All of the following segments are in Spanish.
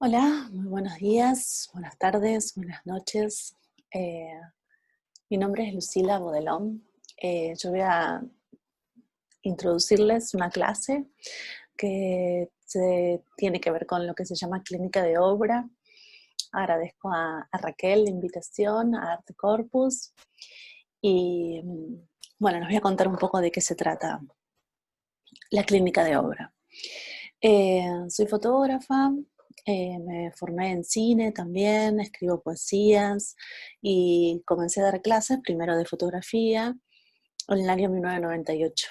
Hola, muy buenos días, buenas tardes, buenas noches. Eh, Mi nombre es Lucila Bodelón. Yo voy a introducirles una clase que tiene que ver con lo que se llama clínica de obra. Agradezco a Raquel la invitación, a Arte Corpus. Y bueno, les voy a contar un poco de qué se trata la clínica de obra. Soy fotógrafa, me formé en cine también, escribo poesías y comencé a dar clases primero de fotografía en el año 1998,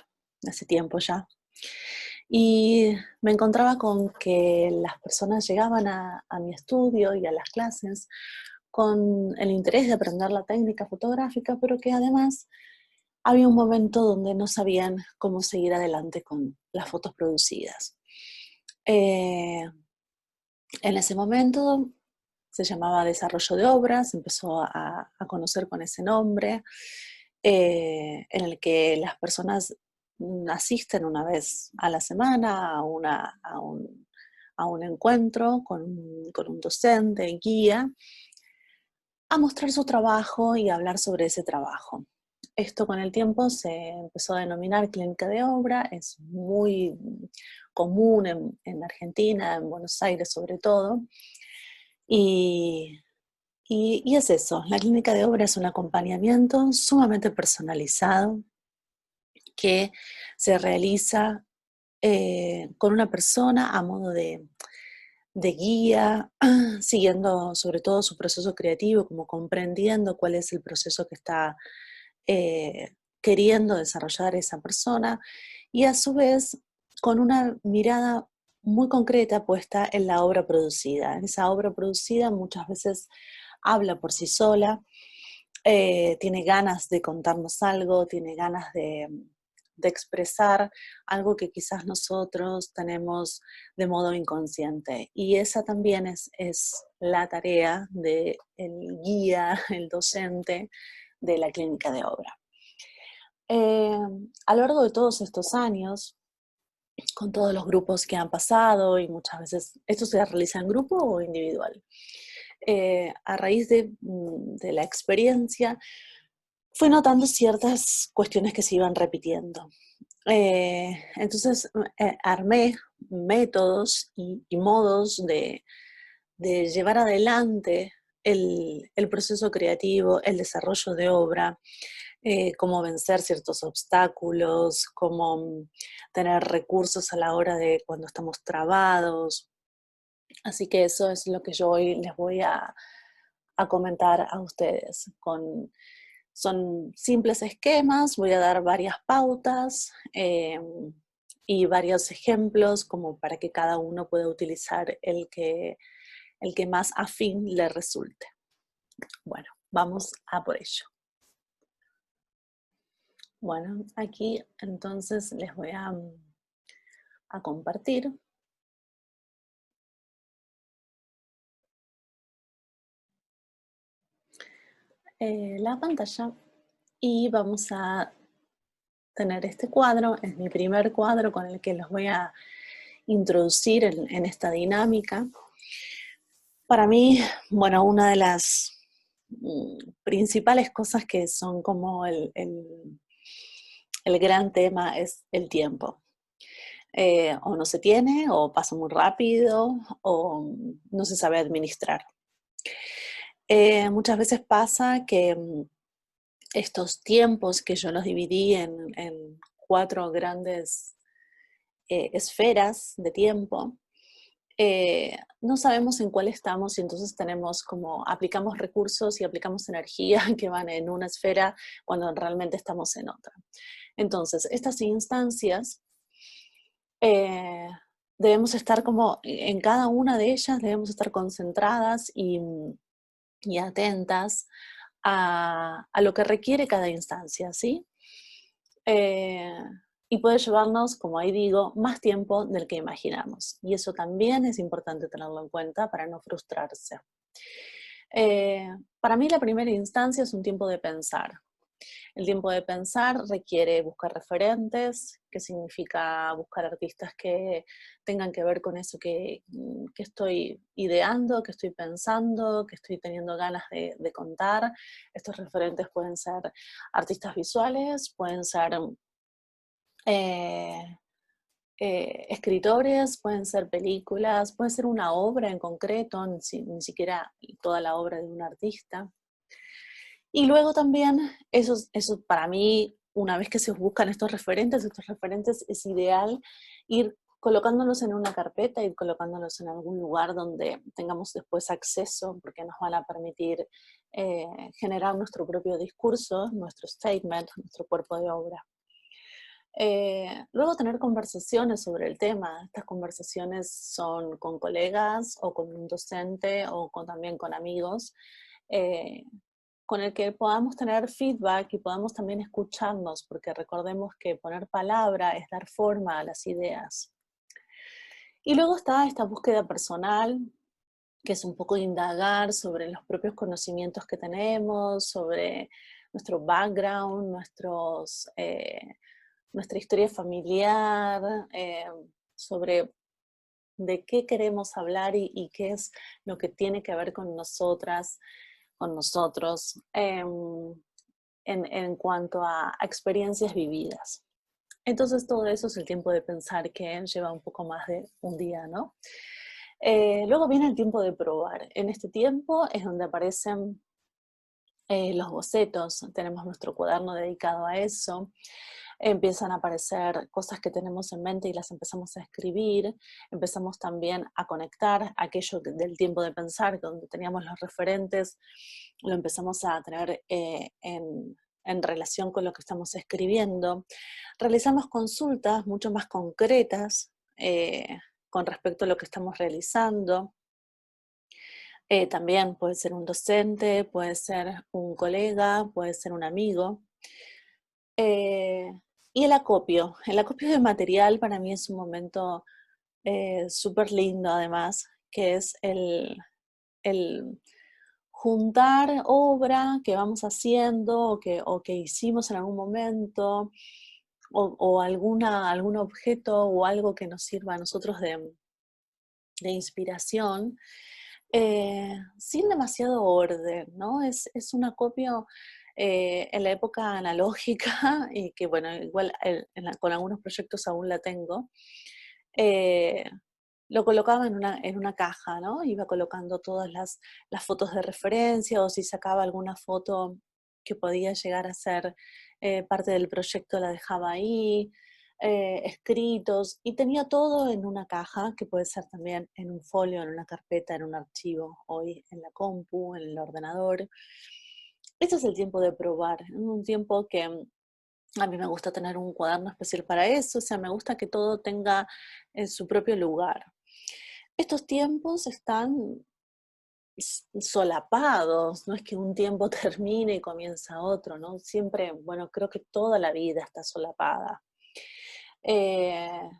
hace tiempo ya. Y me encontraba con que las personas llegaban a mi estudio y a las clases con el interés de aprender la técnica fotográfica, pero que además había un momento donde no sabían cómo seguir adelante con las fotos producidas. Eh, en ese momento se llamaba desarrollo de obras, se empezó a conocer con ese nombre, en el que las personas asisten una vez a la semana a un encuentro con un docente, guía, a mostrar su trabajo y a hablar sobre ese trabajo. Esto con el tiempo se empezó a denominar clínica de obra, es muy común en Argentina, en Buenos Aires sobre todo, y, y es eso, la clínica de obra es un acompañamiento sumamente personalizado que se realiza con una persona a modo de guía, siguiendo sobre todo su proceso creativo, como comprendiendo cuál es el proceso que está queriendo desarrollar esa persona y a su vez con una mirada muy concreta puesta en la obra producida. En esa obra producida muchas veces habla por sí sola, tiene ganas de contarnos algo, tiene ganas de expresar algo que quizás nosotros tenemos de modo inconsciente. Y esa también es la tarea del guía, el docente de la clínica de obra. A lo largo de todos estos años, con todos los grupos que han pasado, y muchas veces esto se realiza en grupo o individual, a raíz de la experiencia, fui notando ciertas cuestiones que se iban repitiendo. Entonces armé métodos y modos de llevar adelante el proceso creativo, el desarrollo de obra, cómo vencer ciertos obstáculos, cómo tener recursos a la hora de cuando estamos trabados. Así que eso es lo que yo hoy les voy a comentar a ustedes. Son simples esquemas, voy a dar varias pautas y varios ejemplos como para que cada uno pueda utilizar el que más afín le resulte. Bueno, vamos a por ello. Bueno, aquí entonces les voy a compartir. La pantalla y vamos a tener este cuadro, es mi primer cuadro con el que los voy a introducir en esta dinámica. Para mí, bueno, una de las principales cosas que son como el gran tema es el tiempo. O no se tiene, o pasa muy rápido, o no se sabe administrar. Muchas veces pasa que estos tiempos que yo los dividí en cuatro grandes esferas de tiempo, no sabemos en cuál estamos y entonces tenemos como, aplicamos recursos y aplicamos energía que van en una esfera cuando realmente estamos en otra. Entonces, estas instancias debemos estar como, en cada una de ellas debemos estar concentradas y atentas a lo que requiere cada instancia, ¿sí? Y puede llevarnos, como ahí digo, más tiempo del que imaginamos. Y eso también es importante tenerlo en cuenta para no frustrarse. Para mí la primera instancia es un tiempo de pensar. El tiempo de pensar requiere buscar referentes, que significa buscar artistas que tengan que ver con eso que estoy ideando, que estoy pensando, que estoy teniendo ganas de contar. Estos referentes pueden ser artistas visuales, pueden ser eh, escritores, pueden ser películas, puede ser una obra en concreto, ni siquiera toda la obra de un artista. Y luego también, eso para mí, una vez que se buscan estos referentes es ideal ir colocándolos en una carpeta, ir colocándolos en algún lugar donde tengamos después acceso, porque nos van a permitir generar nuestro propio discurso, nuestro statement, nuestro cuerpo de obra. Luego tener conversaciones sobre el tema. Estas conversaciones son con colegas o con un docente o también con amigos, eh, con el que podamos tener feedback y podamos también escucharnos, porque recordemos que poner palabra es dar forma a las ideas. Y luego está esta búsqueda personal, que es un poco indagar sobre los propios conocimientos que tenemos, sobre nuestro background, nuestra historia familiar, sobre de qué queremos hablar y qué es lo que tiene que ver con nosotras, con nosotros, en cuanto a experiencias vividas. Entonces todo eso es el tiempo de pensar que lleva un poco más de un día, ¿no? Luego viene el tiempo de probar. En este tiempo es donde aparecen los bocetos, tenemos nuestro cuaderno dedicado a eso, empiezan a aparecer cosas que tenemos en mente y las empezamos a escribir, empezamos también a conectar aquello del tiempo de pensar, donde teníamos los referentes, lo empezamos a tener en relación con lo que estamos escribiendo. Realizamos consultas mucho más concretas con respecto a lo que estamos realizando. También puede ser un docente, puede ser un colega, puede ser un amigo. Eh, y el acopio de material para mí es un momento súper lindo además, que es el juntar obra que vamos haciendo o que hicimos en algún momento, o algún objeto o algo que nos sirva a nosotros de inspiración, sin demasiado orden, ¿no? Es un acopio en la época analógica, y que bueno, igual con algunos proyectos aún la tengo, eh, lo colocaba en una caja, ¿no? Iba colocando todas las fotos de referencia, o si sacaba alguna foto que podía llegar a ser parte del proyecto, la dejaba ahí, escritos, y tenía todo en una caja, que puede ser también en un folio, en una carpeta, en un archivo, hoy en la compu, en el ordenador. Este es el tiempo de probar, un tiempo que a mí me gusta tener un cuaderno especial para eso, o sea, me gusta que todo tenga su propio lugar. Estos tiempos están solapados, no es que un tiempo termine y comienza otro, ¿no? Siempre, bueno, creo que toda la vida está solapada. Eh,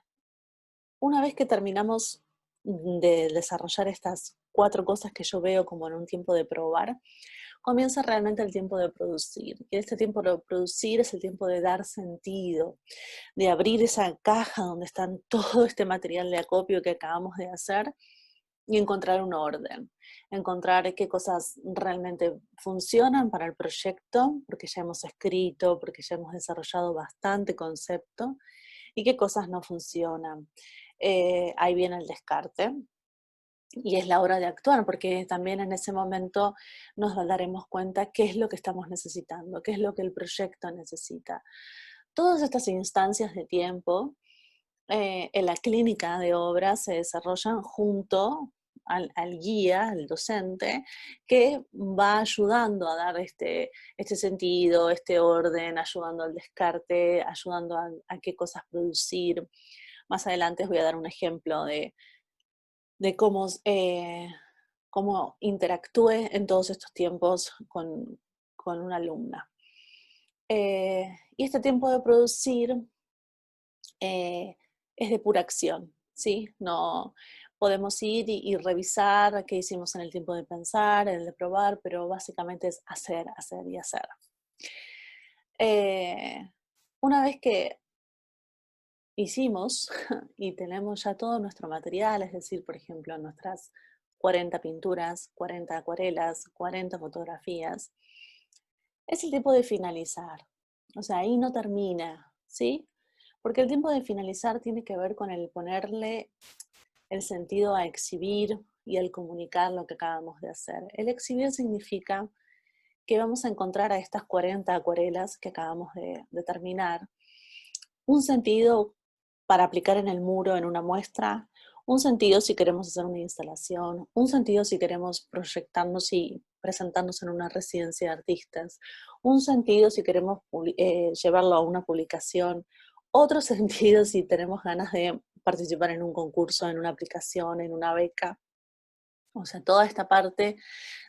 una vez que terminamos de desarrollar estas 4 cosas que yo veo como en un tiempo de probar, comienza realmente el tiempo de producir. Y este tiempo de producir es el tiempo de dar sentido, de abrir esa caja donde están todo este material de acopio que acabamos de hacer y encontrar un orden, encontrar qué cosas realmente funcionan para el proyecto, porque ya hemos escrito, porque ya hemos desarrollado bastante concepto, y qué cosas no funcionan. Ahí viene el descarte. Y es la hora de actuar, porque también en ese momento nos daremos cuenta qué es lo que estamos necesitando, qué es lo que el proyecto necesita. Todas estas instancias de tiempo en la clínica de obra se desarrollan junto al guía, al docente, que va ayudando a dar este sentido, este orden, ayudando al descarte, ayudando a qué cosas producir. Más adelante os voy a dar un ejemplo de cómo interactúe en todos estos tiempos con una alumna. Y este tiempo de producir eh, es de pura acción, ¿sí? No podemos ir y revisar qué hicimos en el tiempo de pensar, en el de probar, pero básicamente es hacer, hacer y hacer. Eh, una vez que hicimos y tenemos ya todo nuestro material, es decir, por ejemplo, nuestras 40 pinturas, 40 acuarelas, 40 fotografías, es el tiempo de finalizar. O sea, ahí no termina, ¿sí? Porque el tiempo de finalizar tiene que ver con el ponerle el sentido a exhibir y al comunicar lo que acabamos de hacer. El exhibir significa que vamos a encontrar a estas 40 acuarelas que acabamos de terminar un sentido para aplicar en el muro en una muestra, un sentido si queremos hacer una instalación, un sentido si queremos proyectarnos y presentarnos en una residencia de artistas, un sentido si queremos llevarlo a una publicación, otro sentido si tenemos ganas de participar en un concurso, en una aplicación, en una beca. O sea, toda esta parte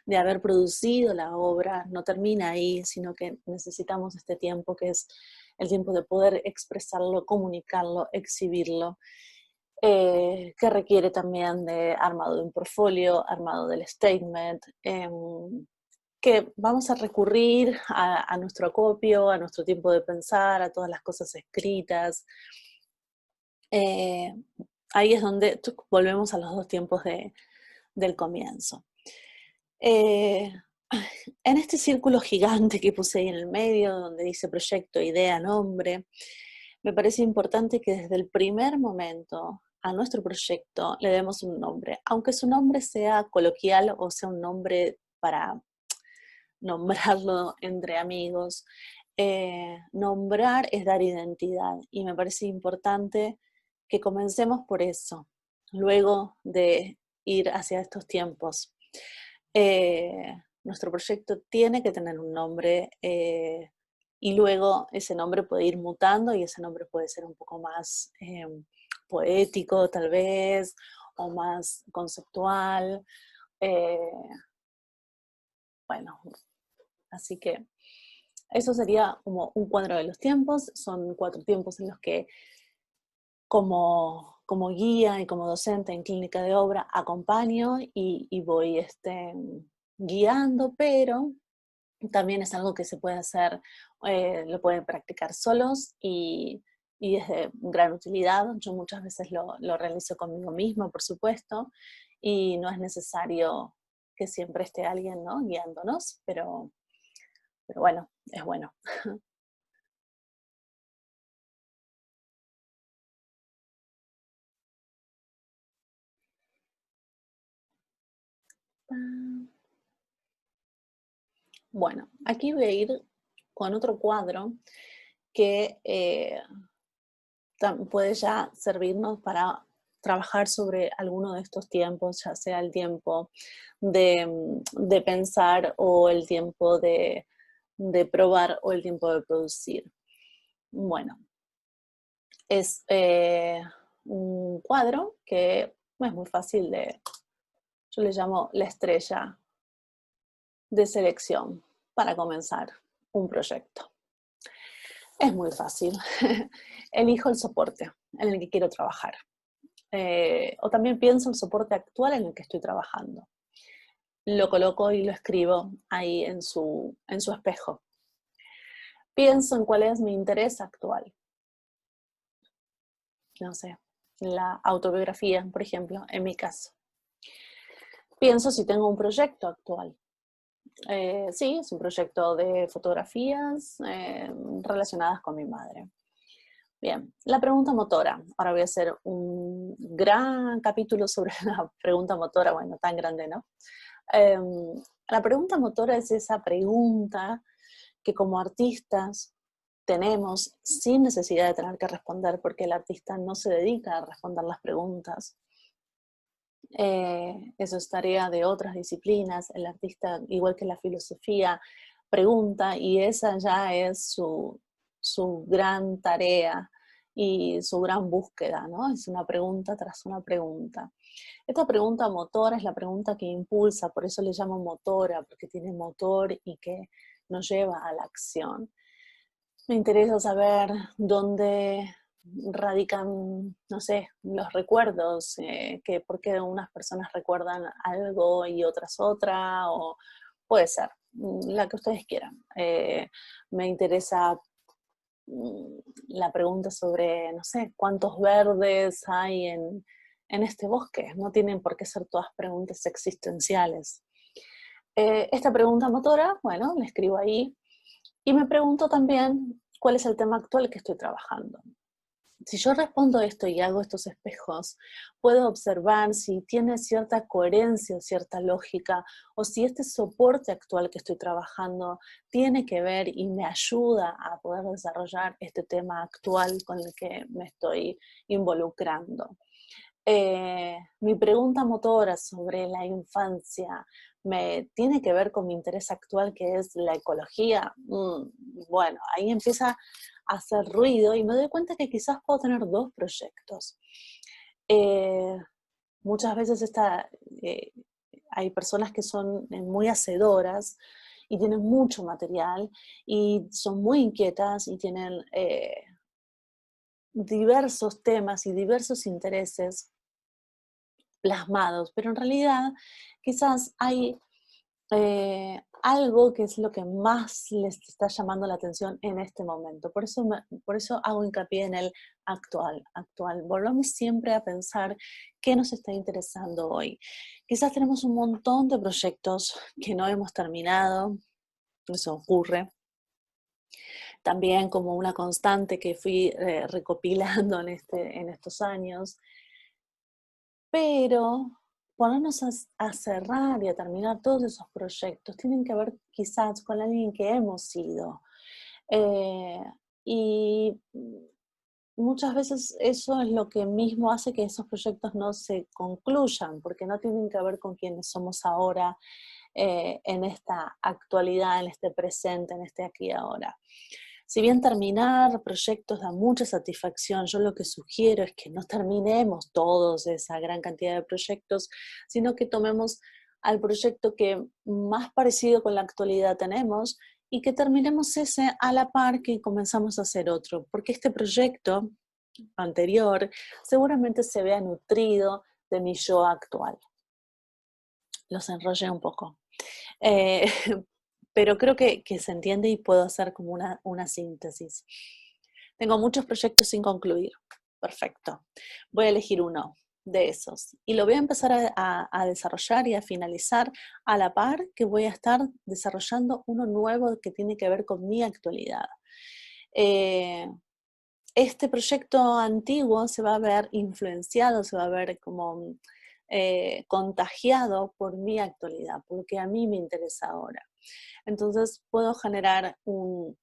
de haber producido la obra no termina ahí, sino que necesitamos este tiempo que es el tiempo de poder expresarlo, comunicarlo, exhibirlo, que requiere también de armado de un portfolio, armado del statement, que vamos a recurrir a nuestro acopio, a nuestro tiempo de pensar, a todas las cosas escritas. Eh, ahí es donde volvemos a los dos tiempos del comienzo. En este círculo gigante que puse ahí en el medio, donde dice proyecto, idea, nombre, me parece importante que desde el primer momento a nuestro proyecto le demos un nombre, aunque su nombre sea coloquial o sea un nombre para nombrarlo entre amigos. Nombrar es dar identidad y me parece importante que comencemos por eso, luego de ir hacia estos tiempos. Nuestro proyecto tiene que tener un nombre y luego ese nombre puede ir mutando y ese nombre puede ser un poco más poético tal vez o más conceptual. Eh, bueno, así que eso sería como un cuadro de los tiempos. Son 4 tiempos en los que como guía y como docente en clínica de obra acompaño y voy guiando, pero también es algo que se puede hacer, lo pueden practicar solos y es de gran utilidad. Yo muchas veces lo realizo conmigo misma, por supuesto, y no es necesario que siempre esté alguien, ¿no?, guiándonos, pero bueno, es bueno. Bueno, aquí voy a ir con otro cuadro que puede ya servirnos para trabajar sobre alguno de estos tiempos, ya sea el tiempo de pensar o el tiempo de probar o el tiempo de producir. Bueno, es un cuadro que es muy fácil yo le llamo la estrella de selección para comenzar un proyecto. Es muy fácil. Elijo el soporte en el que quiero trabajar. O también pienso el soporte actual en el que estoy trabajando. Lo coloco y lo escribo ahí en su espejo. Pienso en cuál es mi interés actual. No sé, la autobiografía, por ejemplo, en mi caso. Pienso si tengo un proyecto actual. Sí, es un proyecto de fotografías relacionadas con mi madre. Bien, la pregunta motora. Ahora voy a hacer un gran capítulo sobre la pregunta motora, bueno, tan grande, ¿no? La pregunta motora es esa pregunta que como artistas tenemos sin necesidad de tener que responder, porque el artista no se dedica a responder las preguntas. Eso es tarea de otras disciplinas. El artista, igual que la filosofía, pregunta y esa ya es su gran tarea y su gran búsqueda, ¿no? Es una pregunta tras una pregunta. Esta pregunta motora es la pregunta que impulsa, por eso le llamo motora, porque tiene motor y que nos lleva a la acción. Me interesa saber dónde radican, no sé, los recuerdos, por qué unas personas recuerdan algo y otras otra, o puede ser. la que ustedes quieran. Me interesa la pregunta sobre, no sé, cuántos verdes hay en este bosque. No tienen por qué ser todas preguntas existenciales. Esta pregunta motora, bueno, la escribo ahí y me pregunto también cuál es el tema actual que estoy trabajando. Si yo respondo esto y hago estos espejos, puedo observar si tiene cierta coherencia o cierta lógica, o si este soporte actual que estoy trabajando tiene que ver y me ayuda a poder desarrollar este tema actual con el que me estoy involucrando. Mi pregunta motora sobre la infancia me tiene que ver con mi interés actual, que es la ecología. Bueno, ahí empieza a hacer ruido y me doy cuenta que quizás puedo tener dos proyectos. Eh, Muchas veces eh, hay personas que son muy hacedoras y tienen mucho material y son muy inquietas y tienen diversos temas y diversos intereses plasmados, pero en realidad quizás hay algo que es lo que más les está llamando la atención en este momento. Por eso hago hincapié en el actual. Volvamos siempre a pensar qué nos está interesando hoy. Quizás tenemos un montón de proyectos que no hemos terminado, eso ocurre. También como una constante que fui recopilando en estos años, pero ponernos a cerrar y a terminar todos esos proyectos tienen que ver quizás con alguien que hemos sido. Eh, y muchas veces eso es lo que mismo hace que esos proyectos no se concluyan, porque no tienen que ver con quienes somos ahora, en esta actualidad, en este presente, en este aquí y ahora. Si bien terminar proyectos da mucha satisfacción, yo lo que sugiero es que no terminemos todos esa gran cantidad de proyectos, sino que tomemos al proyecto que más parecido con la actualidad tenemos y que terminemos ese a la par que comenzamos a hacer otro, porque este proyecto anterior seguramente se vea nutrido de mi yo actual. Los enrollé un poco. Eh, pero creo que se entiende y puedo hacer como una síntesis. Tengo muchos proyectos sin concluir. Perfecto. Voy a elegir uno de esos y lo voy a empezar a desarrollar y a finalizar a la par que voy a estar desarrollando uno nuevo que tiene que ver con mi actualidad. Este proyecto antiguo se va a ver influenciado, se va a ver como contagiado por mi actualidad, por lo que a mí me interesa ahora. Entonces puedo generar un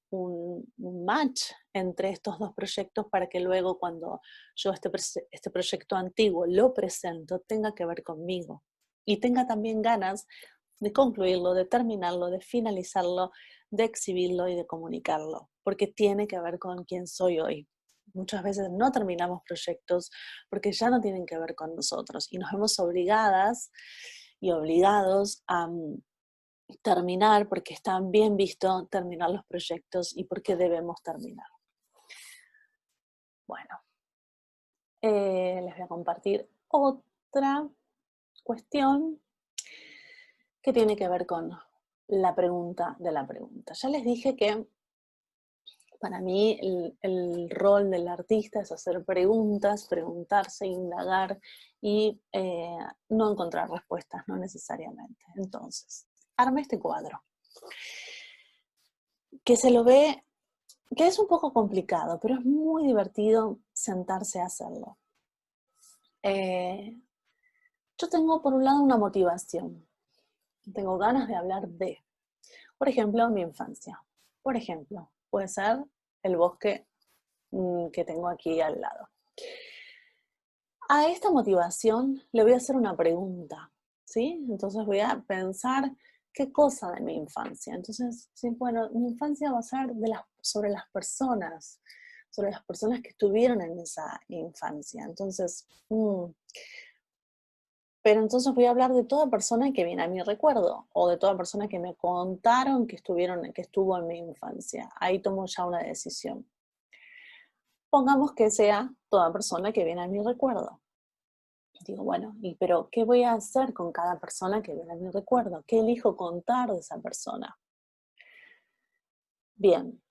match entre estos dos proyectos para que luego cuando yo este proyecto antiguo lo presento tenga que ver conmigo y tenga también ganas de concluirlo, de terminarlo, de finalizarlo, de exhibirlo y de comunicarlo, porque tiene que ver con quién soy hoy. Muchas veces no terminamos proyectos porque ya no tienen que ver con nosotros y nos vemos obligadas y obligados a terminar porque está bien visto terminar los proyectos y porque debemos terminar. Bueno, les voy a compartir otra cuestión que tiene que ver con la pregunta de la pregunta. Ya les dije que para mí el rol del artista es hacer preguntas, preguntarse, indagar y no encontrar respuestas, no necesariamente. Entonces, arme este cuadro, que se lo ve, que es un poco complicado, pero es muy divertido sentarse a hacerlo. Yo tengo por un lado una motivación, tengo ganas de hablar de, por ejemplo, mi infancia. Por ejemplo, puede ser el bosque que tengo aquí al lado. A esta motivación le voy a hacer una pregunta, ¿sí? Entonces voy a pensar qué cosa de mi infancia. Entonces, sí, bueno, mi infancia va a ser sobre las personas que estuvieron en esa infancia. Entonces, pero entonces voy a hablar de toda persona que viene a mi recuerdo o de toda persona que me contaron que estuvo en mi infancia. Ahí tomo ya una decisión. Pongamos que sea toda persona que viene a mi recuerdo. Digo, bueno, pero ¿qué voy a hacer con cada persona que viene a mi recuerdo? ¿Qué elijo contar de esa persona? Bien,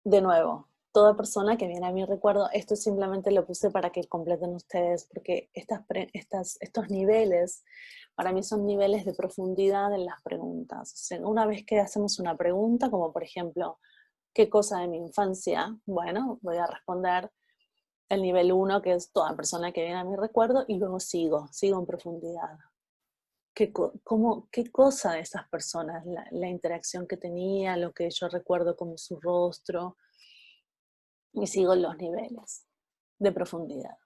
de nuevo, toda persona que viene a mi recuerdo, esto simplemente lo puse para que completen ustedes, porque estos niveles, para mí son niveles de profundidad en las preguntas. O sea, una vez que hacemos una pregunta, como por ejemplo, ¿qué cosa de mi infancia? Bueno, voy a responder el nivel 1, que es toda persona que viene a mi recuerdo, y luego sigo en profundidad. ¿Qué cosa de esas personas? La interacción que tenía, lo que yo recuerdo como su rostro, y sigo los niveles de profundidad.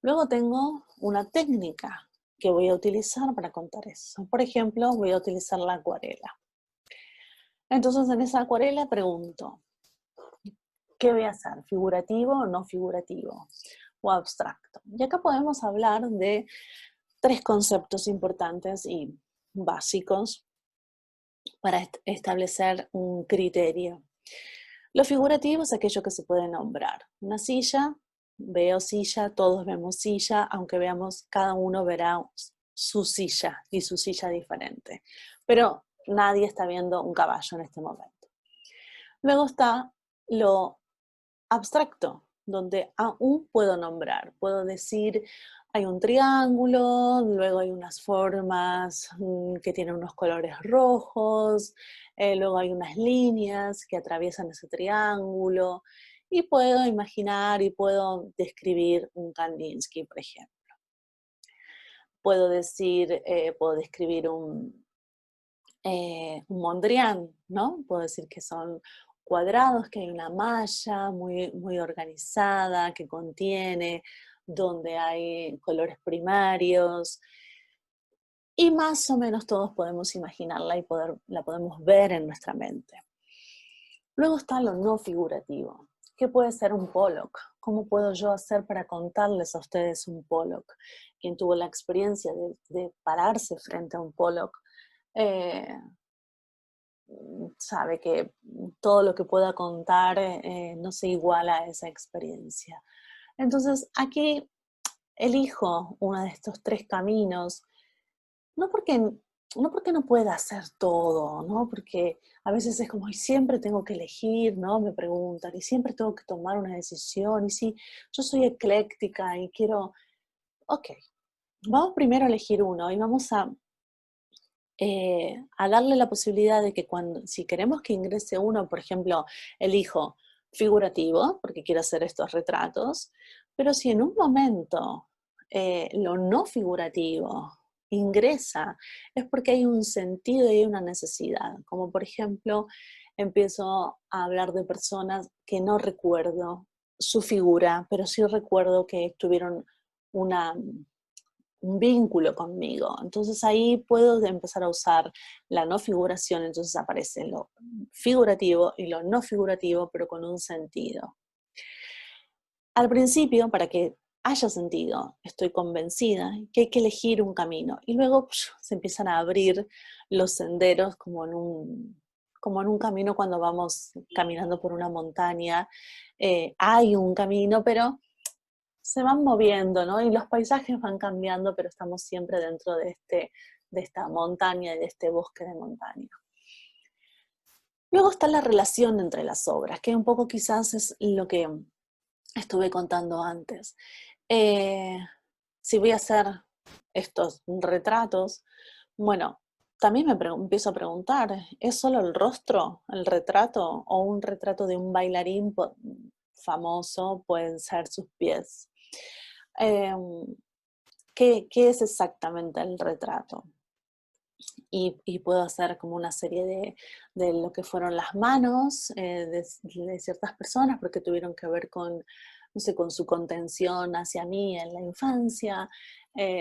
Luego tengo una técnica que voy a utilizar para contar eso. Por ejemplo, voy a utilizar la acuarela. Entonces, en esa acuarela pregunto, ¿qué voy a hacer? ¿Figurativo o no figurativo? O abstracto. Y acá podemos hablar de 3 conceptos importantes y básicos para establecer un criterio. Lo figurativo es aquello que se puede nombrar. Una silla, veo silla, todos vemos silla, aunque veamos, cada uno verá su silla y su silla diferente. Pero nadie está viendo un caballo en este momento. Luego está lo abstracto, donde aún puedo nombrar, puedo decir, hay un triángulo, luego hay unas formas que tienen unos colores rojos, luego hay unas líneas que atraviesan ese triángulo, y puedo imaginar y puedo describir un Kandinsky, por ejemplo. Puedo decir, puedo describir un Mondrian, ¿no? Puedo decir que son cuadrados, que hay una malla muy, muy organizada, que contiene, donde hay colores primarios, y más o menos todos podemos imaginarla y la podemos ver en nuestra mente. Luego está lo no figurativo. ¿Qué puede ser un Pollock? ¿Cómo puedo yo hacer para contarles a ustedes un Pollock? Quien tuvo la experiencia de pararse frente a un Pollock, eh, sabe que todo lo que pueda contar no se iguala a esa experiencia. Entonces, aquí elijo uno de estos 3 caminos, no porque no pueda hacer todo, ¿no? Porque a veces es como, y siempre tengo que elegir, ¿no? Me preguntan, y siempre tengo que tomar una decisión, y si yo soy ecléctica y quiero, ok, vamos primero a elegir uno y vamos a darle la posibilidad de que si queremos que ingrese uno, por ejemplo, elijo figurativo, porque quiero hacer estos retratos, pero si en un momento lo no figurativo ingresa, es porque hay un sentido y hay una necesidad. Como por ejemplo, empiezo a hablar de personas que no recuerdo su figura, pero sí recuerdo que tuvieron una un vínculo conmigo. Entonces ahí puedo empezar a usar la no figuración, entonces aparece lo figurativo y lo no figurativo, pero con un sentido. Al principio, para que haya sentido, estoy convencida que hay que elegir un camino y luego se empiezan a abrir los senderos como en un camino cuando vamos caminando por una montaña. Hay un camino, pero se van moviendo, ¿no? Y los paisajes van cambiando, pero estamos siempre dentro de esta montaña y de este bosque de montaña. Luego está la relación entre las obras, que un poco quizás es lo que estuve contando antes. Si voy a hacer estos retratos, bueno, también empiezo a preguntar, ¿es solo el rostro, el retrato, o un retrato de un bailarín famoso pueden ser sus pies? ¿Qué es exactamente el retrato? Y puedo hacer como una serie de lo que fueron las manos de ciertas personas, porque tuvieron que ver con, no sé, con su contención hacia mí en la infancia.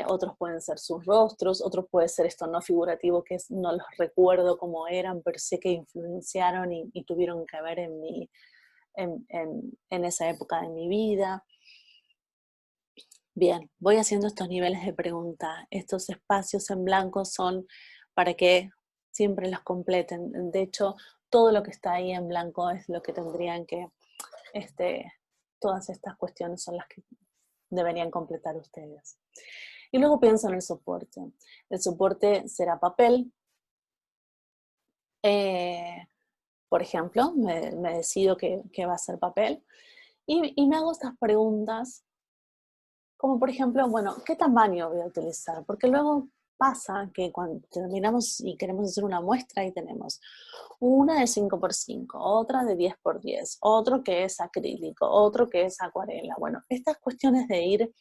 Otros pueden ser sus rostros, otros puede ser esto no figurativo, que no los recuerdo cómo eran, pero sé que influenciaron y tuvieron que ver en esa época de mi vida. Bien, voy haciendo estos niveles de pregunta. Estos espacios en blanco son para que siempre los completen. De hecho, todo lo que está ahí en blanco es lo que tendrían que, todas estas cuestiones son las que deberían completar ustedes. Y luego pienso en el soporte. El soporte será papel, por ejemplo, me decido que va a ser papel y me hago estas preguntas, como por ejemplo, bueno, ¿qué tamaño voy a utilizar? Porque luego pasa que cuando terminamos y queremos hacer una muestra y tenemos una de 5x5, otra de 10x10, otro que es acrílico, otro que es acuarela. Bueno, estas cuestiones de ir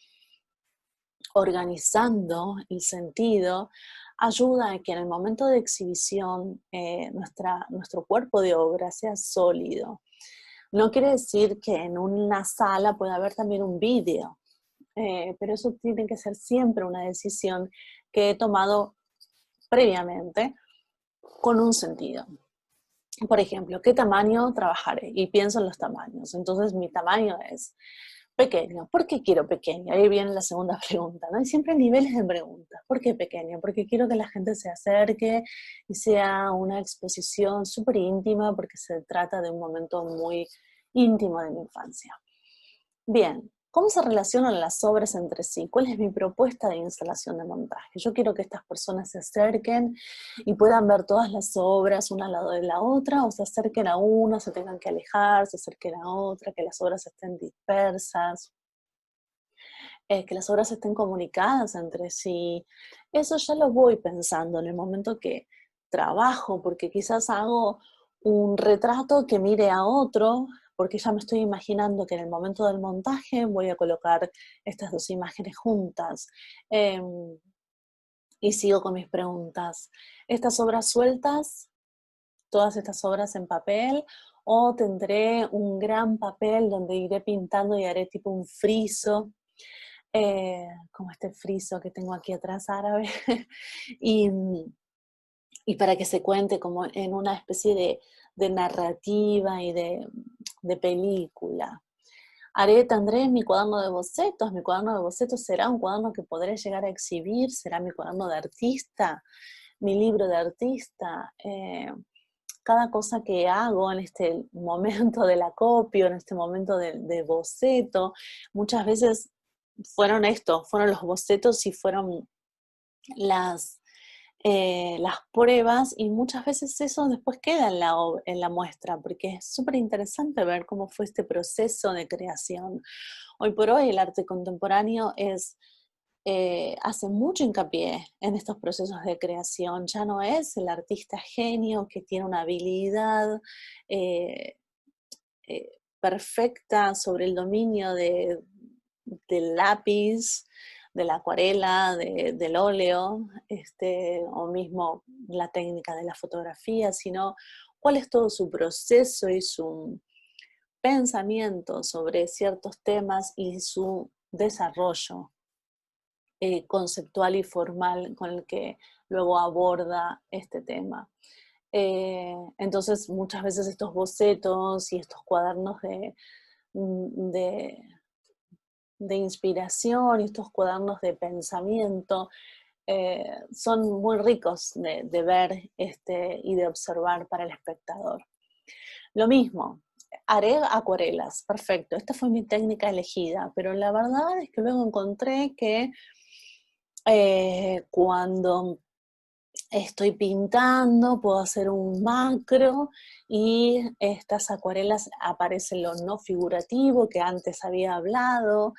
organizando el sentido ayuda a que en el momento de exhibición nuestro cuerpo de obra sea sólido. No quiere decir que en una sala pueda haber también un vídeo, pero eso tiene que ser siempre una decisión que he tomado previamente con un sentido. Por ejemplo, ¿qué tamaño trabajaré? Y pienso en los tamaños. Entonces mi tamaño es pequeño. ¿Por qué quiero pequeño? Ahí viene la segunda pregunta, ¿no? Hay siempre niveles de preguntas. ¿Por qué pequeño? Porque quiero que la gente se acerque y sea una exposición súper íntima porque se trata de un momento muy íntimo de mi infancia. Bien, ¿cómo se relacionan las obras entre sí? ¿Cuál es mi propuesta de instalación de montaje? Yo quiero que estas personas se acerquen y puedan ver todas las obras una al lado de la otra, o se acerquen a una, se tengan que alejar, se acerquen a otra, que las obras estén dispersas, que las obras estén comunicadas entre sí. Eso ya lo voy pensando en el momento que trabajo, porque quizás hago un retrato que mire a otro, porque ya me estoy imaginando que en el momento del montaje voy a colocar estas dos imágenes juntas. Y sigo con mis preguntas. ¿Estas obras sueltas, todas estas obras en papel, o tendré un gran papel donde iré pintando y haré tipo un friso? Como este friso que tengo aquí atrás árabe, y, y para que se cuente como en una especie de narrativa y de película. Tendré mi cuaderno de bocetos. Mi cuaderno de bocetos será un cuaderno que podré llegar a exhibir, será mi cuaderno de artista, mi libro de artista. Cada cosa que hago en este momento del acopio, en este momento de boceto, muchas veces fueron los bocetos y fueron las, las pruebas, y muchas veces eso después queda en la muestra, porque es súper interesante ver cómo fue este proceso de creación. Hoy por hoy el arte contemporáneo hace mucho hincapié en estos procesos de creación. Ya no es el artista genio que tiene una habilidad eh, perfecta sobre el dominio del lápiz, de la acuarela, del óleo, o mismo la técnica de la fotografía, sino cuál es todo su proceso y su pensamiento sobre ciertos temas y su desarrollo conceptual y formal con el que luego aborda este tema. Entonces muchas veces estos bocetos y estos cuadernos de, de inspiración y estos cuadernos de pensamiento son muy ricos de ver y de observar para el espectador. Lo mismo, haré acuarelas, perfecto, esta fue mi técnica elegida, pero la verdad es que luego encontré que cuando estoy pintando, puedo hacer un macro y estas acuarelas aparece lo no figurativo que antes había hablado,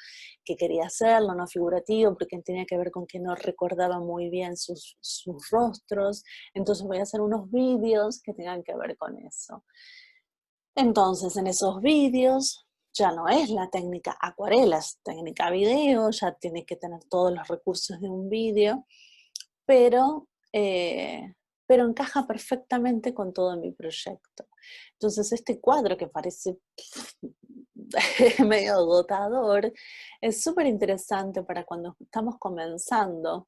que quería hacer lo no figurativo porque tenía que ver con que no recordaba muy bien sus rostros, entonces voy a hacer unos vídeos que tengan que ver con eso. Entonces en esos vídeos ya no es la técnica acuarelas, técnica video, ya tiene que tener todos los recursos de un vídeo, pero, eh, pero encaja perfectamente con todo mi proyecto. Entonces este cuadro que parece medio agotador es súper interesante para cuando estamos comenzando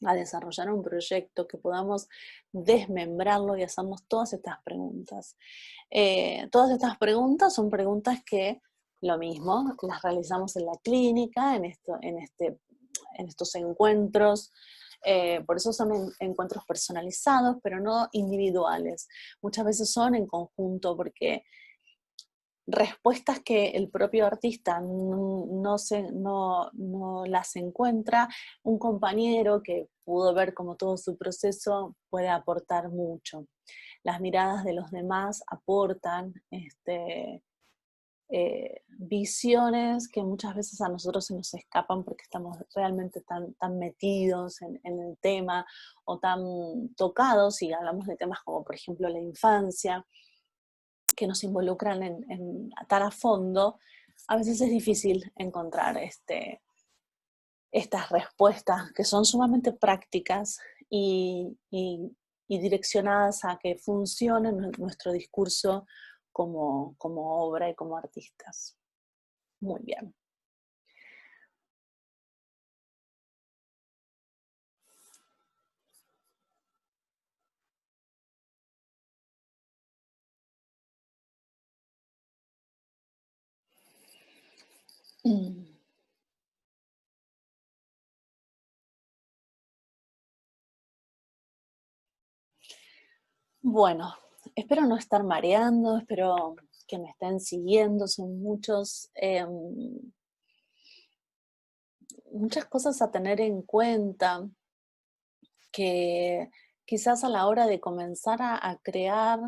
a desarrollar un proyecto, que podamos desmembrarlo y hacernos todas estas preguntas. Todas estas preguntas son preguntas que, lo mismo, las realizamos en la clínica, en estos encuentros. Por eso son encuentros personalizados, pero no individuales. Muchas veces son en conjunto, porque respuestas que el propio artista no las encuentra, un compañero que pudo ver como todo su proceso puede aportar mucho. las miradas de los demás aportan visiones que muchas veces a nosotros se nos escapan porque estamos realmente tan metidos en el tema o tan tocados, y hablamos de temas como por ejemplo la infancia, que nos involucran en tan a fondo. A veces es difícil encontrar estas respuestas que son sumamente prácticas y direccionadas a que funcione nuestro discurso como obra y como artistas. Muy bien. Bueno, espero no estar mareando, espero que me estén siguiendo, son muchas cosas a tener en cuenta que quizás a la hora de comenzar a crear,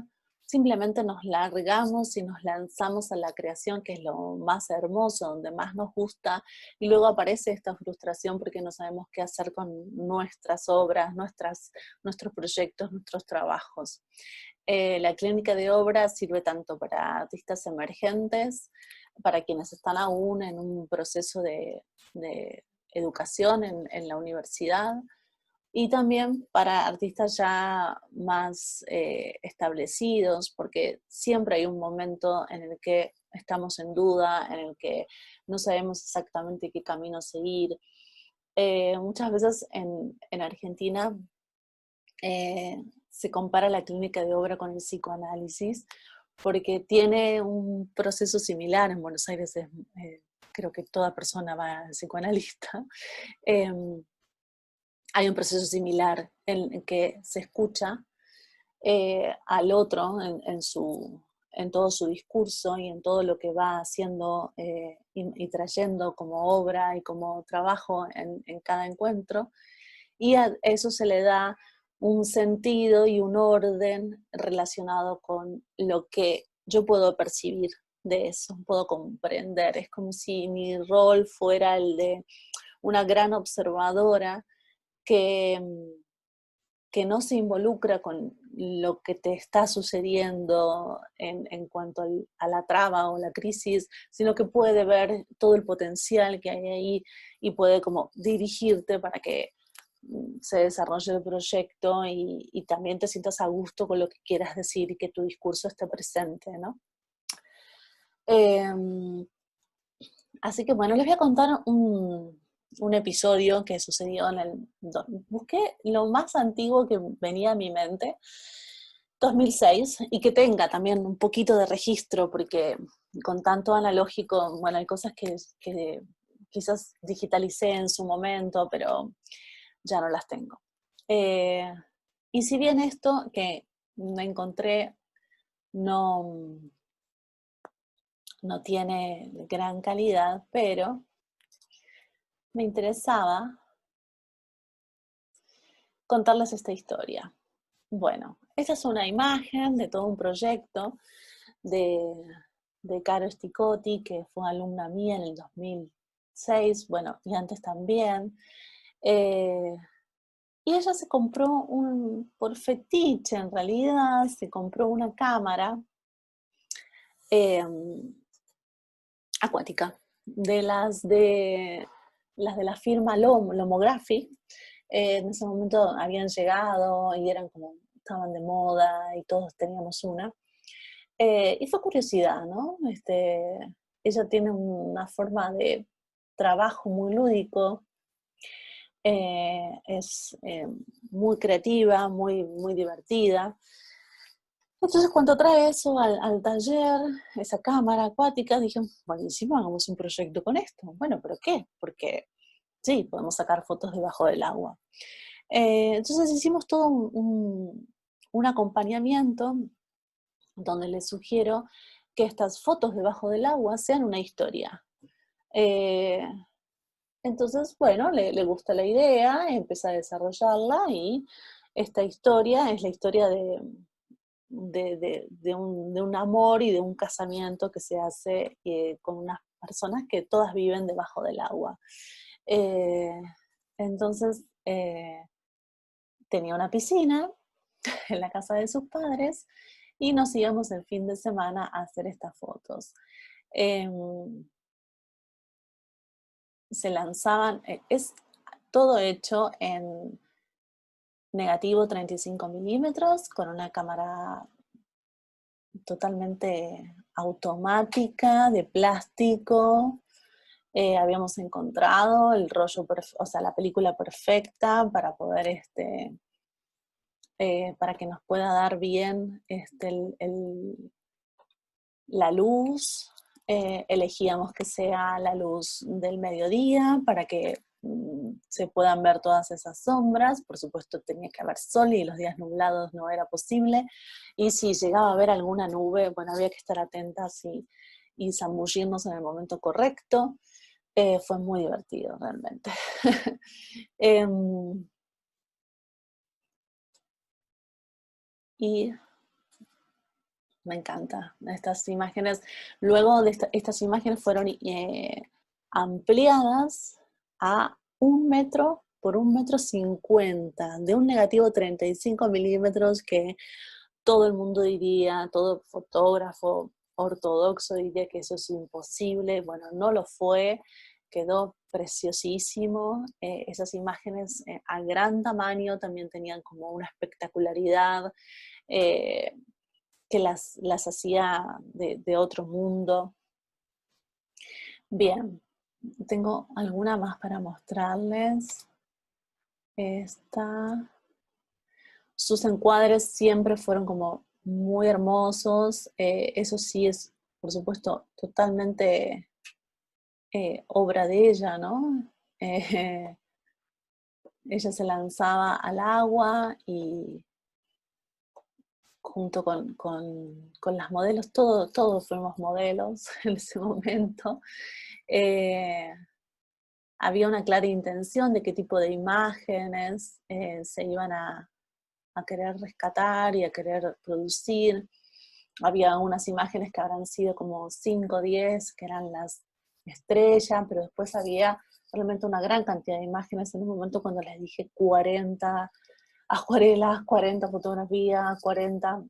simplemente nos largamos y nos lanzamos a la creación, que es lo más hermoso, donde más nos gusta, y luego aparece esta frustración porque no sabemos qué hacer con nuestras obras, nuestros proyectos, nuestros trabajos. La clínica de obra sirve tanto para artistas emergentes, para quienes están aún en un proceso de educación en la universidad, y también para artistas ya más establecidos, porque siempre hay un momento en el que estamos en duda, en el que no sabemos exactamente qué camino seguir. Muchas veces en Argentina se compara la clínica de obra con el psicoanálisis, porque tiene un proceso similar. En Buenos Aires creo que toda persona va al psicoanalista. Hay un proceso similar en que se escucha al otro en todo su discurso y en todo lo que va haciendo y trayendo como obra y como trabajo en cada encuentro, y a eso se le da un sentido y un orden relacionado con lo que yo puedo percibir de eso, puedo comprender. Es como si mi rol fuera el de una gran observadora que, que no se involucra con lo que te está sucediendo en cuanto a la traba o la crisis, sino que puede ver todo el potencial que hay ahí y puede como dirigirte para que se desarrolle el proyecto y también te sientas a gusto con lo que quieras decir y que tu discurso esté presente, ¿no? Así que bueno, les voy a contar un episodio que sucedió busqué lo más antiguo que venía a mi mente, 2006, y que tenga también un poquito de registro, porque con tanto analógico, bueno, hay cosas que quizás digitalicé en su momento, pero ya no las tengo. Y si bien esto que me encontré no, no tiene gran calidad, pero me interesaba contarles esta historia. Bueno, esta es una imagen de todo un proyecto de, de Caro Sticotti, que fue alumna mía en el 2006, bueno, y antes también. Y ella se compró por fetiche en realidad, se compró una cámara eh, acuática, las de la firma Lomography. En ese momento habían llegado y eran como, estaban de moda y todos teníamos una. Y fue curiosidad, ¿no? Ella tiene una forma de trabajo muy lúdico, es muy creativa, muy divertida. Entonces cuando trae eso al taller, esa cámara acuática, dije, buenísimo, hagamos un proyecto con esto. Bueno, ¿pero qué? Porque sí, podemos sacar fotos debajo del agua. Entonces hicimos todo un acompañamiento donde les sugiero que estas fotos debajo del agua sean una historia. Eh, entonces, bueno, le gusta la idea, empieza a desarrollarla y esta historia es la historia de un amor y de un casamiento que se hace con unas personas que todas viven debajo del agua. Eh, entonces, tenía una piscina en la casa de sus padres y nos íbamos el fin de semana a hacer estas fotos. Em, Se lanzaban, es todo hecho en negativo 35 milímetros con una cámara totalmente automática de plástico. Habíamos encontrado el rollo, o sea, la película perfecta para poder, para que nos pueda dar bien la luz. Elegíamos que sea la luz del mediodía para que se puedan ver todas esas sombras. Por supuesto tenía que haber sol y los días nublados no era posible. Y si llegaba a haber alguna nube, bueno, había que estar atentas y zambullirnos en el momento correcto. Fue muy divertido realmente. Y me encanta estas imágenes. Luego de estas imágenes fueron ampliadas a 1 metro por 1,50 m, de un negativo 35 milímetros que todo el mundo diría, todo fotógrafo ortodoxo diría que eso es imposible. Bueno, no lo fue, quedó preciosísimo. Esas imágenes a gran tamaño también tenían como una espectacularidad. Que las hacía de otro mundo. Bien, tengo alguna más para mostrarles. Esta. Sus encuadres siempre fueron como muy hermosos. Eso sí es, por supuesto, totalmente obra de ella, ¿no? Ella se lanzaba al agua y junto con las modelos, todos fuimos modelos en ese momento. Había una clara intención de qué tipo de imágenes se iban a querer rescatar y a querer producir. Había unas imágenes que habrán sido como 5 o 10, que eran las estrellas, pero después había realmente una gran cantidad de imágenes. En un momento cuando les dije 40 acuarelas, 40 fotografías, 40,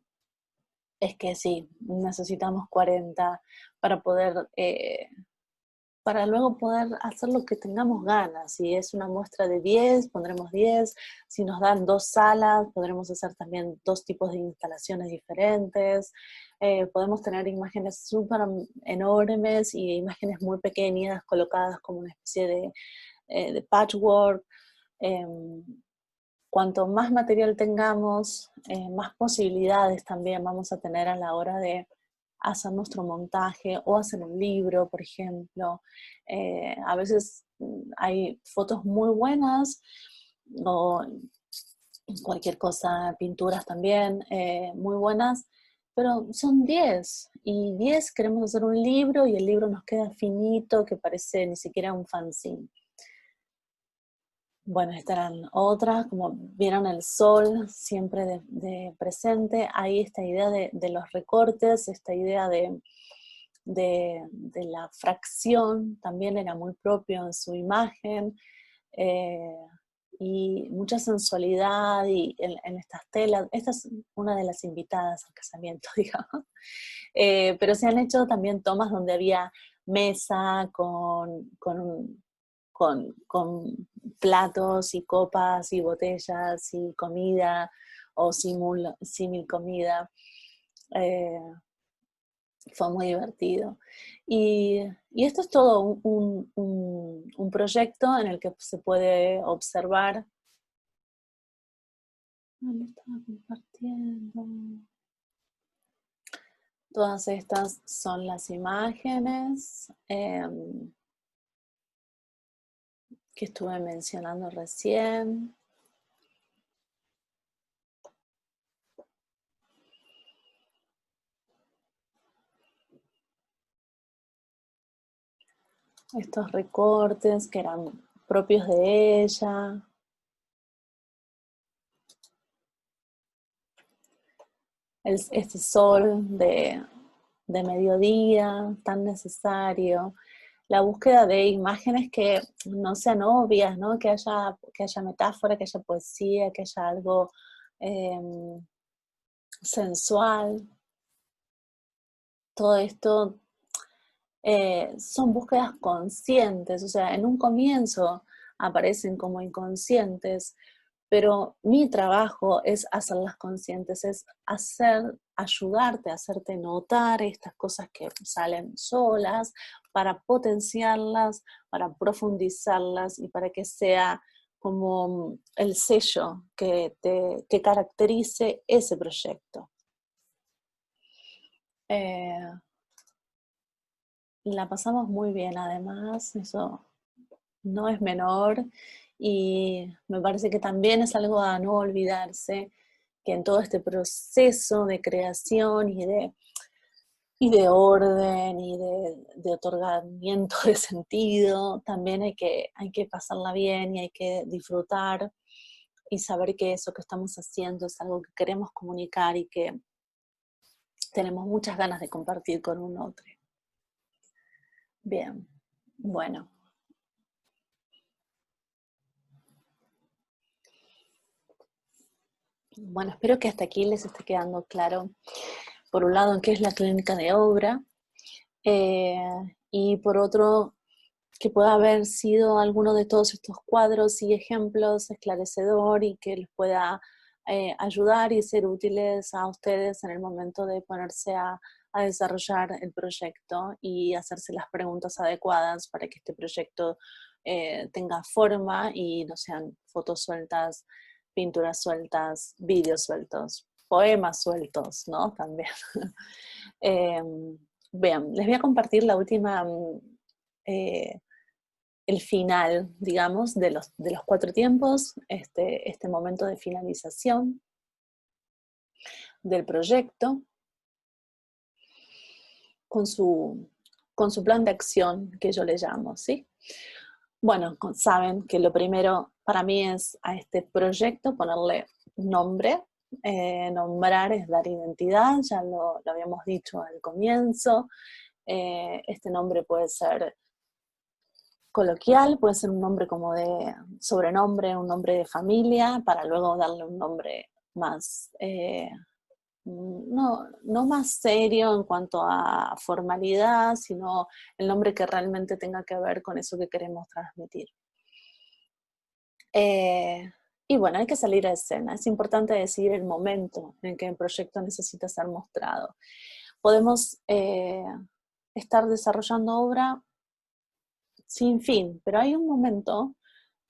es que sí, necesitamos 40 para poder, para luego poder hacer lo que tengamos ganas. Si es una muestra de 10, pondremos 10. Si nos dan 2 salas, podremos hacer también 2 tipos de instalaciones diferentes. Podemos tener imágenes súper enormes y imágenes muy pequeñas colocadas como una especie de patchwork. Cuanto más material tengamos, más posibilidades también vamos a tener a la hora de hacer nuestro montaje o hacer un libro, por ejemplo. A veces hay fotos muy buenas o cualquier cosa, pinturas también muy buenas, pero son 10 y 10 queremos hacer un libro y el libro nos queda finito que parece ni siquiera un fanzine. Bueno, estarán otras, como vieron el sol siempre de presente. Hay esta idea de los recortes, esta idea de la fracción, también era muy propio en su imagen. eh, y mucha sensualidad y en estas telas. Esta es una de las invitadas al casamiento, digamos. Pero se han hecho también tomas donde había mesa con platos y copas y botellas y comida o símil comida. Eh, Fue muy divertido. Y esto es todo un proyecto en el que se puede observar. ¿Dónde estaba compartiendo? Todas estas son las imágenes que estuve mencionando recién. Estos recortes que eran propios de ella. este sol de mediodía tan necesario, la búsqueda de imágenes que no sean obvias, ¿no? Que haya metáfora, que haya poesía, que haya algo sensual. Todo esto son búsquedas conscientes, o sea, en un comienzo aparecen como inconscientes, pero mi trabajo es hacerlas conscientes, es ayudarte a hacerte notar estas cosas que salen solas, para potenciarlas, para profundizarlas y para que sea como el sello que caracterice ese proyecto. La pasamos muy bien, además, eso no es menor, y me parece que también es algo a no olvidarse, que en todo este proceso de creación y de orden y de otorgamiento de sentido, también hay que pasarla bien y hay que disfrutar y saber que eso que estamos haciendo es algo que queremos comunicar y que tenemos muchas ganas de compartir con un otro. Bien, bueno. Bueno, espero que hasta aquí les esté quedando claro, por un lado, en qué es la clínica de obra, eh, y por otro, que pueda haber sido alguno de todos estos cuadros y ejemplos esclarecedor y que les pueda ayudar y ser útiles a ustedes en el momento de ponerse a desarrollar el proyecto y hacerse las preguntas adecuadas para que este proyecto tenga forma y no sean fotos sueltas, pinturas sueltas, vídeos sueltos, poemas sueltos, ¿no? También. eh, Vean, les voy a compartir la última, el final, digamos, de los 4 tiempos, este momento de finalización del proyecto, con su plan de acción, que yo le llamo, ¿sí? Bueno, saben que lo primero para mí es a este proyecto ponerle nombre. Nombrar es dar identidad, ya lo habíamos dicho al comienzo. Este nombre puede ser coloquial, puede ser un nombre como de sobrenombre, un nombre de familia, para luego darle un nombre más, no más serio en cuanto a formalidad, sino el nombre que realmente tenga que ver con eso que queremos transmitir. Y bueno, hay que salir a escena. Es importante decidir el momento en que el proyecto necesita ser mostrado. Podemos estar desarrollando obra sin fin, pero hay un momento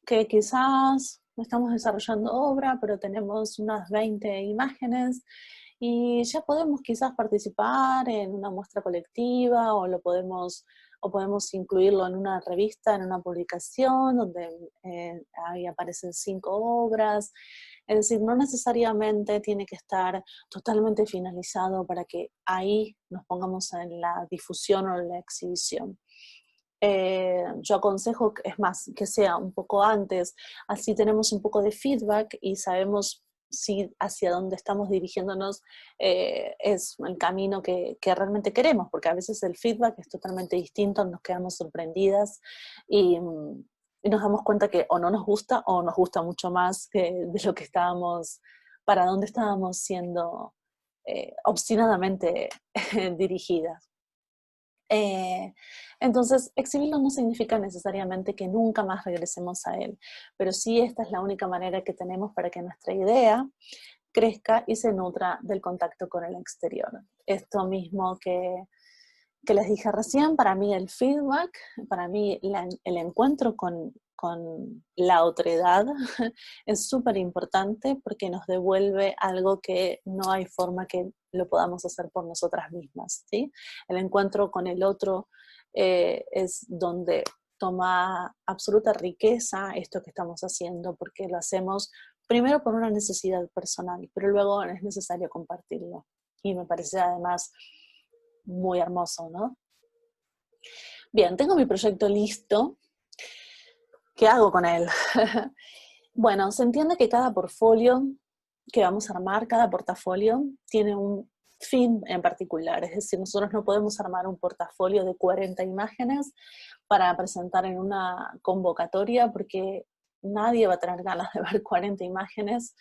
que quizás no estamos desarrollando obra, pero tenemos unas 20 imágenes y ya podemos quizás participar en una muestra colectiva o podemos incluirlo en una revista, en una publicación donde ahí aparecen 5 obras. Es decir, no necesariamente tiene que estar totalmente finalizado para que ahí nos pongamos en la difusión o en la exhibición. Yo aconsejo, es más, que sea un poco antes, así tenemos un poco de feedback y sabemos si hacia dónde estamos dirigiéndonos es el camino que realmente queremos, porque a veces el feedback es totalmente distinto, nos quedamos sorprendidas y nos damos cuenta que o no nos gusta o nos gusta mucho más de lo que estábamos, para dónde estábamos siendo obstinadamente dirigidas. Entonces, exhibirlo no significa necesariamente que nunca más regresemos a él, pero sí esta es la única manera que tenemos para que nuestra idea crezca y se nutra del contacto con el exterior. Esto mismo que les dije recién, para mí el feedback, para mí el encuentro con la otredad es súper importante porque nos devuelve algo que no hay forma que lo podamos hacer por nosotras mismas, ¿sí? El encuentro con el otro es donde toma absoluta riqueza esto que estamos haciendo, porque lo hacemos primero por una necesidad personal, pero luego es necesario compartirlo. Y me parece además muy hermoso, ¿no? Bien, tengo mi proyecto listo. ¿Qué hago con él? Bueno, se entiende que cada portfolio que vamos a armar, cada portafolio, tiene un fin en particular. Es decir, nosotros no podemos armar un portafolio de 40 imágenes para presentar en una convocatoria, porque nadie va a tener ganas de ver 40 imágenes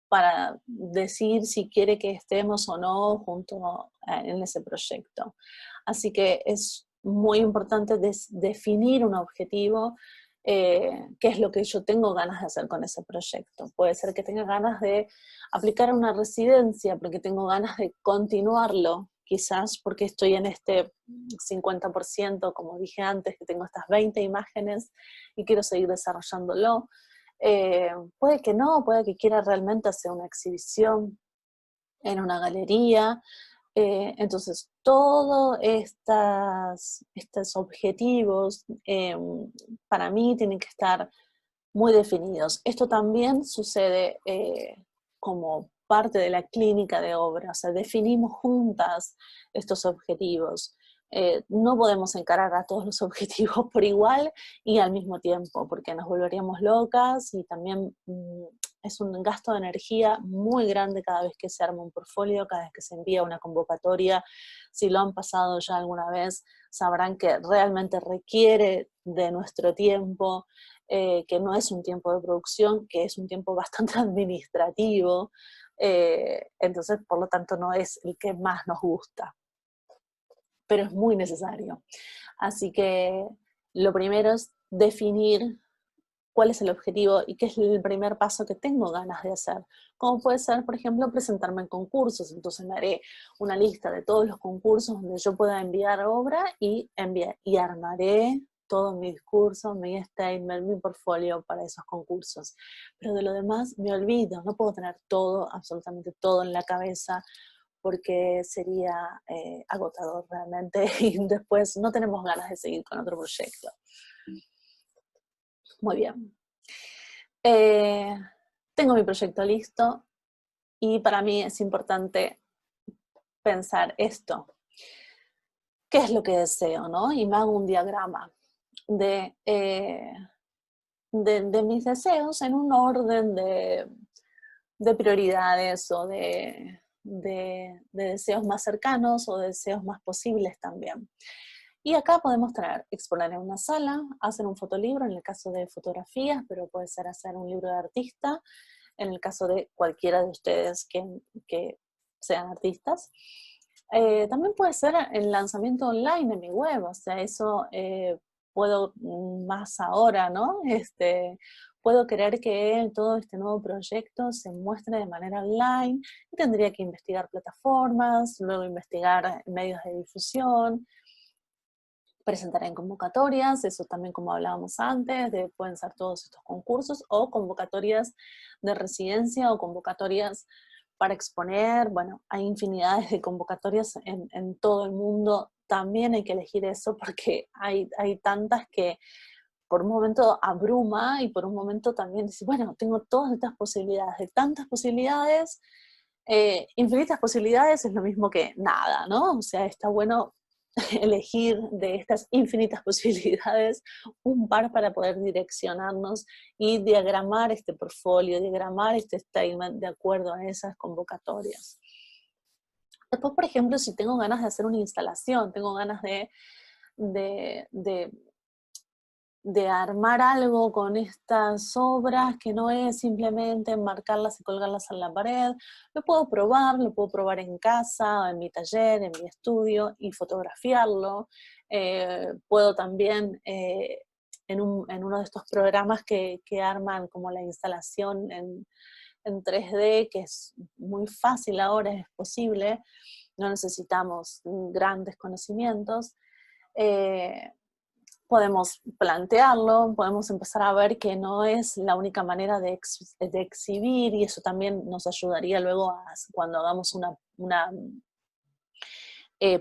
para decir si quiere que estemos o no junto en ese proyecto. Así que es muy importante definir un objetivo, qué es lo que yo tengo ganas de hacer con ese proyecto. Puede ser que tenga ganas de aplicar a una residencia, porque tengo ganas de continuarlo, quizás porque estoy en este 50%, como dije antes, que tengo estas 20 imágenes y quiero seguir desarrollándolo. Puede que no, puede que quiera realmente hacer una exhibición en una galería. Entonces, todos estos objetivos para mí tienen que estar muy definidos. Esto también sucede como parte de la clínica de obra, o sea, definimos juntas estos objetivos. No podemos encarar a todos los objetivos por igual y al mismo tiempo, porque nos volveríamos locas y también es un gasto de energía muy grande cada vez que se arma un portfolio, cada vez que se envía una convocatoria. Si lo han pasado ya alguna vez, sabrán que realmente requiere de nuestro tiempo, que no es un tiempo de producción, que es un tiempo bastante administrativo, entonces por lo tanto no es el que más nos gusta, pero es muy necesario. Así que lo primero es definir cuál es el objetivo y qué es el primer paso que tengo ganas de hacer. Como puede ser, por ejemplo, presentarme en concursos. Entonces me haré una lista de todos los concursos donde yo pueda enviar obra y armaré todo mi discurso, mi statement, mi portfolio para esos concursos. Pero de lo demás me olvido, no puedo tener todo, absolutamente todo en la cabeza, porque sería agotador realmente y después no tenemos ganas de seguir con otro proyecto. Muy bien. Tengo mi proyecto listo y para mí es importante pensar esto. ¿Qué es lo que deseo, no? Y me hago un diagrama de, de mis deseos en un orden de prioridades o de deseos más cercanos o de deseos más posibles también. Y acá podemos tener, exponer en una sala, hacer un fotolibro en el caso de fotografías, pero puede ser hacer un libro de artista, en el caso de cualquiera de ustedes que sean artistas. También puede ser el lanzamiento online en mi web, o sea, eso puedo más ahora, ¿no? Puedo querer que todo este nuevo proyecto se muestre de manera online y tendría que investigar plataformas, luego investigar medios de difusión, presentar en convocatorias, eso también como hablábamos antes, pueden ser todos estos concursos o convocatorias de residencia o convocatorias para exponer. Bueno, hay infinidades de convocatorias en todo el mundo, también hay que elegir eso porque hay tantas que por un momento abruma y por un momento también dice, bueno, tengo todas estas posibilidades, de tantas posibilidades, infinitas posibilidades es lo mismo que nada, ¿no? O sea, está bueno elegir de estas infinitas posibilidades un par para poder direccionarnos y diagramar este portfolio, diagramar este statement de acuerdo a esas convocatorias. Después, por ejemplo, si tengo ganas de hacer una instalación, tengo ganas de armar algo con estas obras que no es simplemente enmarcarlas y colgarlas en la pared, lo puedo probar en casa, en mi taller, en mi estudio y fotografiarlo. Puedo también en uno de estos programas que arman como la instalación en 3D, que es muy fácil ahora, es posible, no necesitamos grandes conocimientos. Podemos plantearlo, podemos empezar a ver que no es la única manera de exhibir, y eso también nos ayudaría luego cuando hagamos una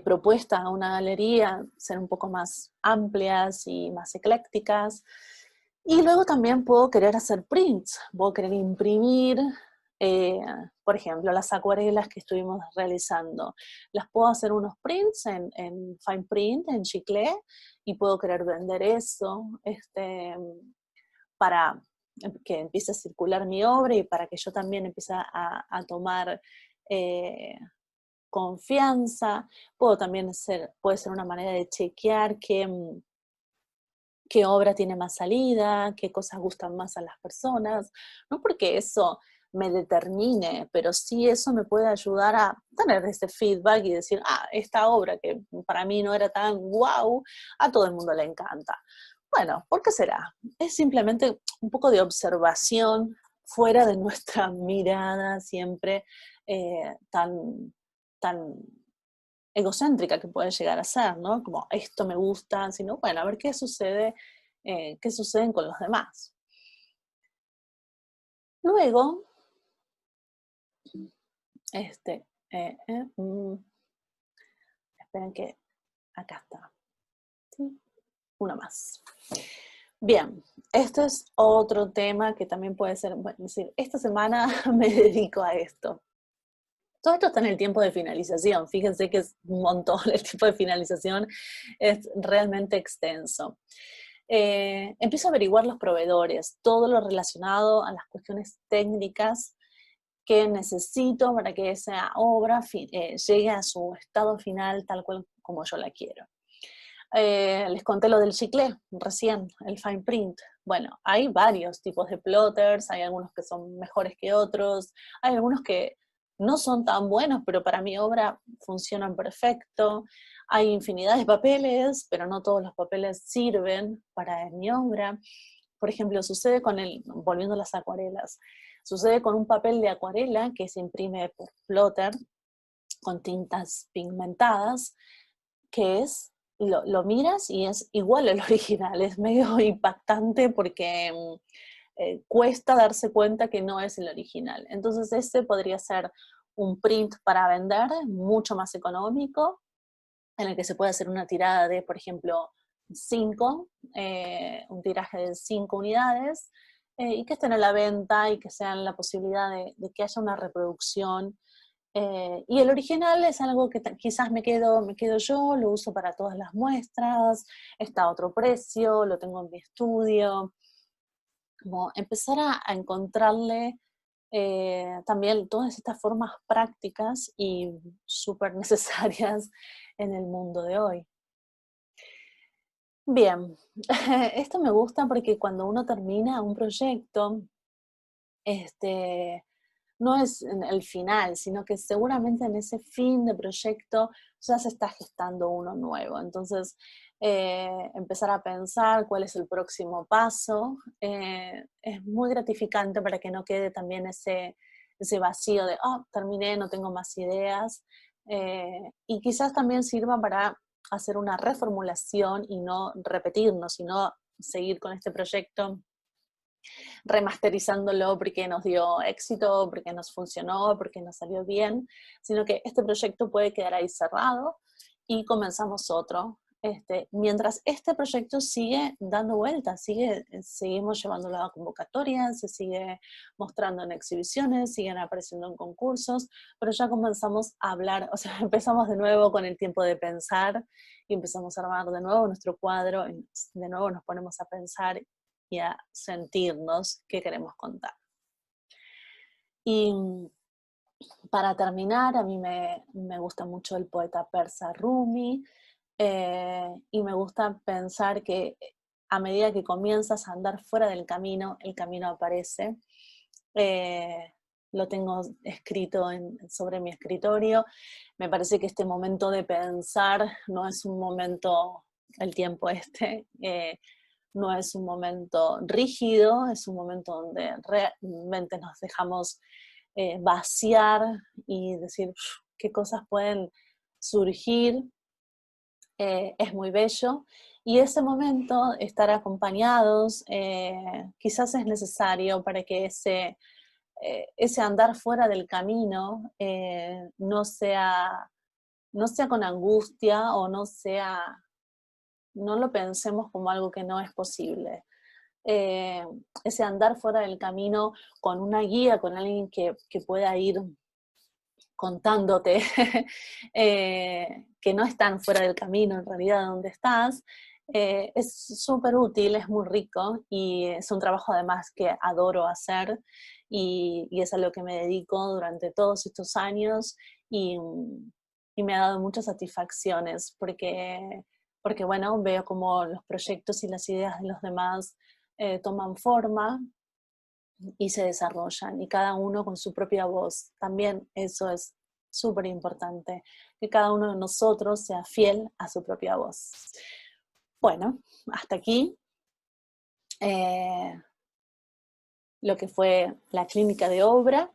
propuesta a una galería, ser un poco más amplias y más eclécticas. Y luego también puedo querer hacer prints, puedo querer imprimir, eh, por ejemplo, las acuarelas que estuvimos realizando. Las puedo hacer unos prints en fine print, en chiclé, y puedo querer vender eso para que empiece a circular mi obra y para que yo también empiece a tomar confianza. Puede ser una manera de chequear qué obra tiene más salida, qué cosas gustan más a las personas, no porque eso me determine, pero sí eso me puede ayudar a tener ese feedback y decir, esta obra que para mí no era tan wow, a todo el mundo le encanta. Bueno, ¿por qué será? Es simplemente un poco de observación fuera de nuestra mirada siempre tan egocéntrica que puede llegar a ser, ¿no? Como esto me gusta, sino, bueno, a ver qué suceden con los demás. Luego, este, eh, eh, mm, esperen que acá está. ¿Sí? Uno más. Bien, este es otro tema que también puede ser, bueno, es decir, esta semana me dedico a esto. Todo esto está en el tiempo de finalización, fíjense que es un montón, el tiempo de finalización es realmente extenso. Empiezo a averiguar los proveedores, todo lo relacionado a las cuestiones técnicas que necesito para que esa obra llegue a su estado final tal cual como yo la quiero. Les conté lo del chiclé recién, el fine print. Bueno, hay varios tipos de plotters, hay algunos que son mejores que otros, hay algunos que no son tan buenos, pero para mi obra funcionan perfecto. Hay infinidad de papeles, pero no todos los papeles sirven para mi obra. Por ejemplo, volviendo a las acuarelas, sucede con un papel de acuarela que se imprime por plotter con tintas pigmentadas, que lo miras y es igual al original, es medio impactante porque cuesta darse cuenta que no es el original. Entonces ese podría ser un print para vender, mucho más económico, en el que se puede hacer una tirada de, por ejemplo, 5, un tiraje de 5 unidades, y que estén a la venta y que sean la posibilidad de que haya una reproducción. Y el original es algo que quizás me quedo yo, lo uso para todas las muestras, está a otro precio, lo tengo en mi estudio. Como empezar a encontrarle también todas estas formas prácticas y súper necesarias en el mundo de hoy. Bien, esto me gusta porque cuando uno termina un proyecto, este, no es en el final, sino que seguramente en ese fin de proyecto ya se está gestando uno nuevo. Entonces, empezar a pensar cuál es el próximo paso es muy gratificante para que no quede también ese vacío de, terminé, no tengo más ideas. Y quizás también sirva para hacer una reformulación y no repetirnos, sino seguir con este proyecto remasterizándolo porque nos dio éxito, porque nos funcionó, porque nos salió bien, sino que este proyecto puede quedar ahí cerrado y comenzamos otro. Mientras este proyecto sigue dando vueltas, seguimos llevándolo a convocatorias, se sigue mostrando en exhibiciones, siguen apareciendo en concursos, pero ya comenzamos a hablar, o sea, empezamos de nuevo con el tiempo de pensar y empezamos a armar de nuevo nuestro cuadro, y de nuevo nos ponemos a pensar y a sentirnos qué queremos contar. Y para terminar, a mí me gusta mucho el poeta persa Rumi, y me gusta pensar que a medida que comienzas a andar fuera del camino, el camino aparece. Lo tengo escrito sobre mi escritorio. Me parece que este momento de pensar no es un momento, el tiempo no es un momento rígido, es un momento donde realmente nos dejamos vaciar y decir qué cosas pueden surgir. Es muy bello. Y ese momento, estar acompañados, quizás es necesario para que ese andar fuera del camino no sea con angustia o no lo pensemos como algo que no es posible. Ese andar fuera del camino con una guía, con alguien que pueda ir contándote que no están fuera del camino en realidad donde estás, Es súper útil, es muy rico y es un trabajo además que adoro hacer y es a lo que me dedico durante todos estos años y, y me ha dado muchas satisfacciones porque bueno, veo como los proyectos y las ideas de los demás toman forma y se desarrollan, y cada uno con su propia voz. También eso es súper importante, que cada uno de nosotros sea fiel a su propia voz. Bueno, hasta aquí eh, lo que fue la clínica de obra.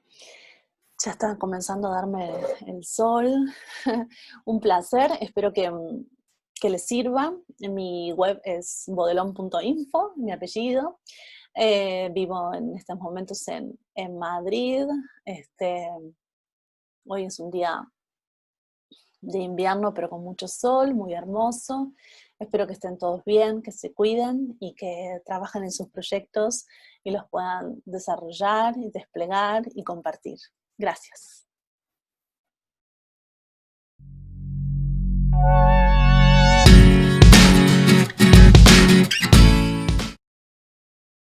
Ya está comenzando a darme el sol. Un placer, espero que les sirva. Mi web es bodelon.info, mi apellido. Vivo en estos momentos en Madrid. Hoy es un día de invierno, pero con mucho sol, muy hermoso. Espero que estén todos bien, que se cuiden y que trabajen en sus proyectos y los puedan desarrollar y desplegar y compartir. Gracias.